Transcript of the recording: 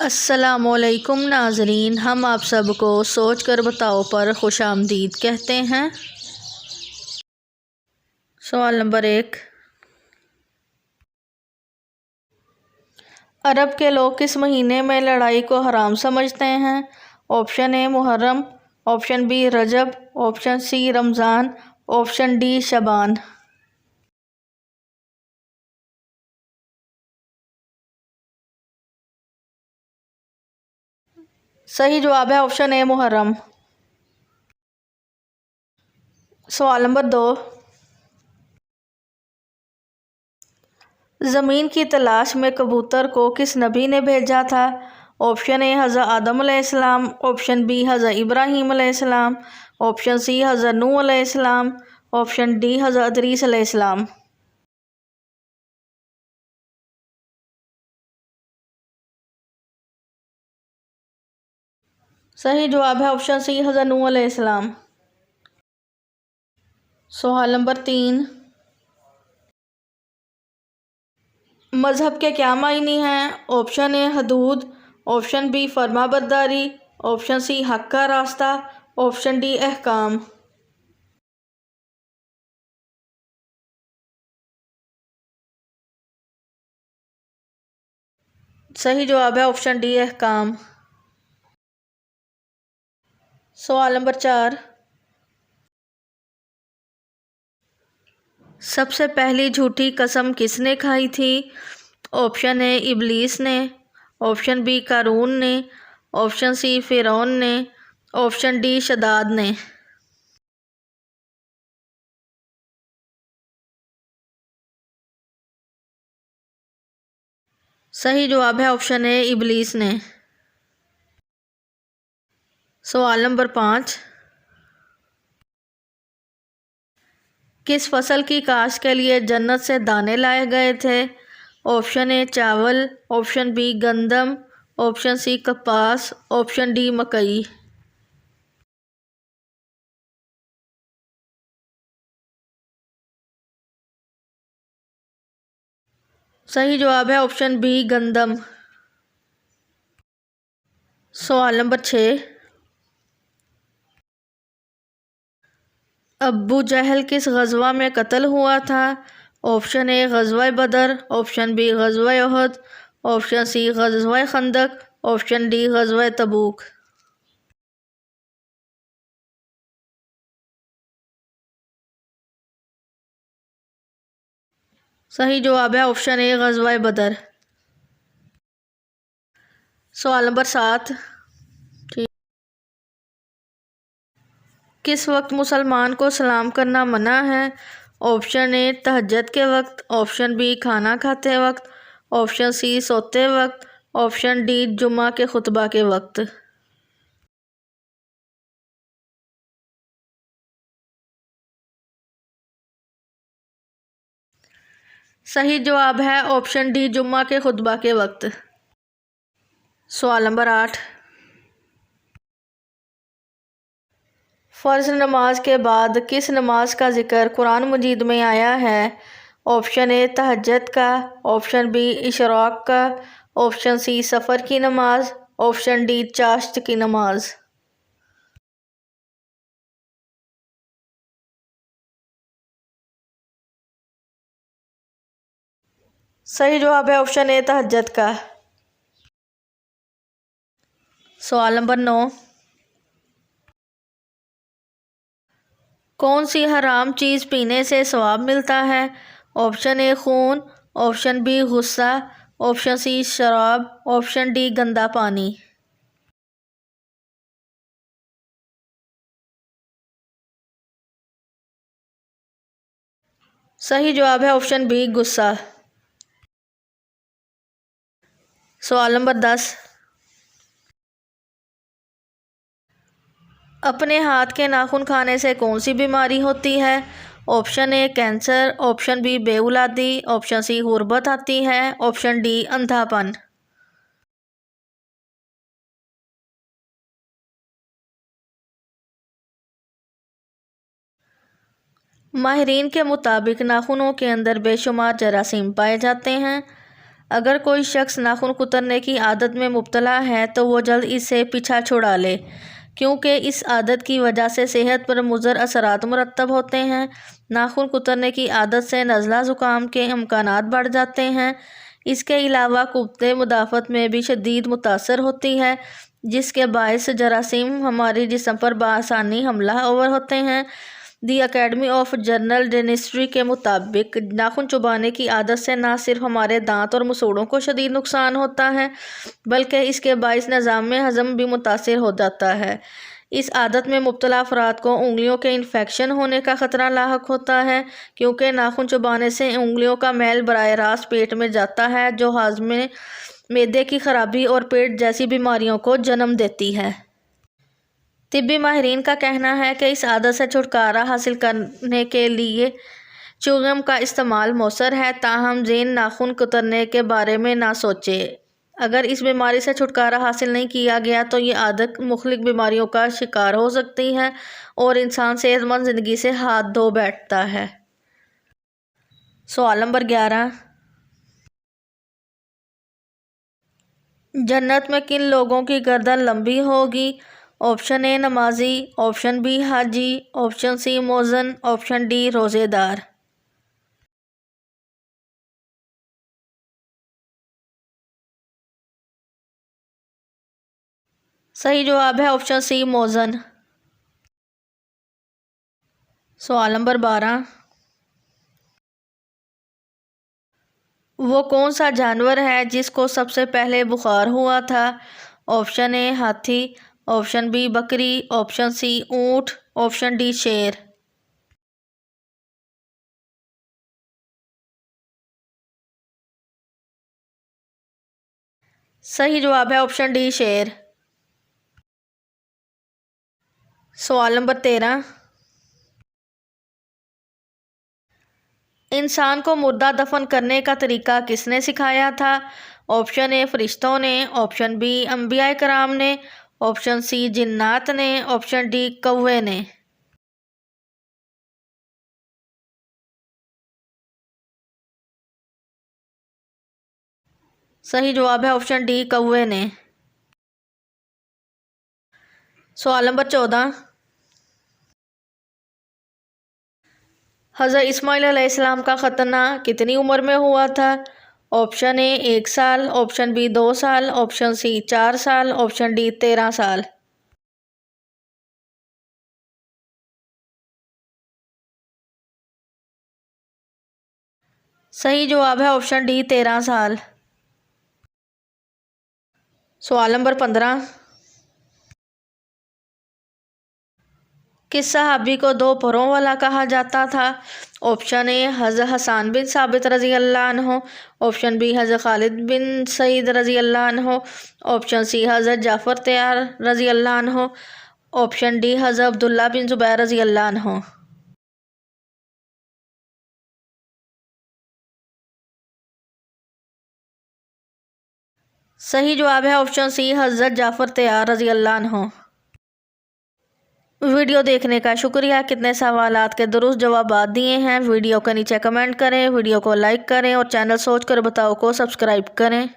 अस्सलामुअलैकुम नाज़रीन, हम आप सबको सोच कर बताओ पर खुशामदीद कहते हैं। सवाल नंबर 1, अरब के लोग किस महीने में लड़ाई को हराम समझते हैं? Option A Muharram, option B Rajab, option C Ramzan, option D Shaban. सही जवाब है ऑप्शन ए मुहर्रम। सवाल नंबर 2, ज़मीन की तलाश में कबूतर को किस नबी ने भेजा था? ऑप्शन ए हज़रत आदम अलैहिस्सलाम, ऑप्शन बी हज़रत इब्राहीम अलैहिस्सलाम, ऑप्शन सी हज़रत नूह अलैहिस्सलाम, ऑप्शन डी हज़रत इदरीस अलैहिस्सलाम। सही जवाब है ऑप्शन सी हज़रत नूह अलैहिस्सलाम। सवाल नंबर 3, मज़हब के क्या मायने हैं? ऑप्शन ए हदूद, ऑप्शन बी फरमाबरदारी, ऑप्शन सी हक का रास्ता, ऑप्शन डी अहकाम। सही जवाब है ऑप्शन डी अहकाम। सवाल नंबर 4, सबसे पहली झूठी कसम किसने खाई थी? ऑप्शन ए इबलीस ने, ऑप्शन बी कारून ने, ऑप्शन सी फिरौन ने, ऑप्शन डी शदाद ने। सही जवाब है ऑप्शन ए इबलीस ने। सवाल नंबर 5, किस फसल की काश्त के लिए जन्नत से दाने लाए गए थे? ऑप्शन ए चावल, ऑप्शन बी गंदम, ऑप्शन सी कपास, ऑप्शन डी मकई। सही जवाब है ऑप्शन बी गंदम। सवाल नंबर 6, अब्बू जहल किस गज़वा में कत्ल हुआ था? ऑप्शन ए गज़वा बदर, ऑप्शन बी गज़वा उहद, ऑप्शन सी गज़वा खंदक, ऑप्शन डी गज़वा तबूक। सही जवाब है ऑप्शन ए गज़वा बदर। सवाल नंबर 7, किस वक्त मुसलमान को सलाम करना मना है? ऑप्शन ए तहज्जुद के वक्त, ऑप्शन बी खाना खाते वक्त, ऑप्शन सी सोते वक्त, ऑप्शन डी जुमा के खुतबा के वक्त। सही जवाब है ऑप्शन डी जुम्मा के खुतबा के वक्त। सवाल नंबर 8, फ़र्ज़ नमाज के बाद किस नमाज का जिक्र कुरान मजीद में आया है? ऑप्शन ए तहज्जुद का, ऑप्शन बी इशराक का, ऑप्शन सी सफ़र की नमाज, ऑप्शन डी चाश्त की नमाज। सही जवाब है ऑप्शन ए तहज्जुद का। सवाल नंबर 9, कौन सी हराम चीज़ पीने से सवाब मिलता है? ऑप्शन ए खून, ऑप्शन बी गुस्सा, ऑप्शन सी शराब, ऑप्शन डी गंदा पानी। सही जवाब है ऑप्शन बी गुस्सा। सवाल नंबर 10, अपने हाथ के नाखून खाने से कौन सी बीमारी होती है? Option A cancer, option B बेउलादी, ऑप्शन सी गुर्बत आती है, ऑप्शन डी अंधापन। माहिरीन के मुताबिक नाखूनों के अंदर बेशुमार जरासीम पाए जाते हैं। अगर कोई शख्स नाखून कुतरने की आदत में मुब्तला है तो वो जल्द इससे पीछा छुड़ा ले, क्योंकि इस आदत की वजह से सेहत पर मुज़र असरात मुरतब होते हैं। नाखून कुतरने की आदत से नज़ला ज़ुकाम के इम्कानात बढ़ जाते हैं। इसके अलावा कुव्वत मुदाफ़त में भी शदीद मुतासर होती है, जिसके बायस जरासीम हमारी जिस्म पर बआसानी हमला आवर होते हैं। The academy of general dentistry के मुताबिक नाखून चुबाने की आदत से न सिर्फ हमारे दांत और मसूड़ों को शदीद नुकसान होता है, बल्कि इसके बायस निज़ाम हज़म भी मुतासर हो जाता है। इस आदत में मुब्तला अफराद को उंगलियों के इन्फेक्शन होने का ख़तरा लाहक होता है, क्योंकि नाखून चुबाने से उंगलियों का मैल बराह रास्त पेट में जाता है, जो हाज़मे, मैदे की खराबी और पेट जैसी बीमारियों को जन्म देती है। तिब्बी माहिरीन का कहना है कि इस आदत से छुटकारा हासिल करने के लिए च्युइंगम का इस्तेमाल मौसर है, ताहम ज़ेन नाखून कुतरने के बारे में ना सोचे। अगर इस बीमारी से छुटकारा हासिल नहीं किया गया तो ये आदत मुख्तलिफ बीमारियों का शिकार हो सकती है और इंसान सेहतमंद ज़िंदगी से हाथ धो बैठता है। सवाल नंबर 11, जन्नत में किन लोगों की गर्दन लंबी होगी? ऑप्शन ए नमाजी, ऑप्शन बी हाजी, ऑप्शन सी मोज़न, ऑप्शन डी रोज़ेदार। सही जवाब है ऑप्शन सी मोज़न। सवाल नंबर 12, वो कौन सा जानवर है जिसको सबसे पहले बुखार हुआ था? ऑप्शन ए हाथी, ऑप्शन बी बकरी, ऑप्शन सी ऊँट, ऑप्शन डी शेर। सही जवाब है ऑप्शन डी शेर। सवाल नंबर 13, इंसान को मुर्दा दफन करने का तरीका किसने सिखाया था? ऑप्शन ए फरिश्तों ने, ऑप्शन बी अंबिया कराम ने, ऑप्शन सी जिन्नात ने, ऑप्शन डी कौवे ने। सही जवाब है ऑप्शन डी कौवे ने। सवाल नंबर 14, हज़रत इस्माइल अलैहिस्सलाम का खतना कितनी उम्र में हुआ था? ऑप्शन ए 1 साल, ऑप्शन बी 2 साल, ऑप्शन सी 4 साल, ऑप्शन डी 13 साल। सही जवाब है ऑप्शन डी 13 साल। सवाल नंबर 15, किस सहाबी को 2 परों वाला कहा जाता था? ऑप्शन ए हज़रत हसन बिन साबित रज़ी अल्लाह अन्हु, ऑप्शन बी हज़रत खालिद बिन सईद रज़ी अल्लाह अन्हु, ऑप्शन सी हज़रत जाफ़र तैयार रज़ी अल्लाह अन्हु, ऑप्शन डी हज़रत अब्दुल्ला बिन ज़ुबैर रज़ी अल्लाह अन्हु। सही जवाब है ऑप्शन सी हज़रत जाफ़र तैयार रज़ी अल्लाह अन्हु। वीडियो देखने का शुक्रिया। कितने सवालात के दुरुस्त जवाबात दिए हैं। वीडियो के नीचे कमेंट करें, वीडियो को लाइक करें और चैनल सोच कर बताओ को सब्सक्राइब करें।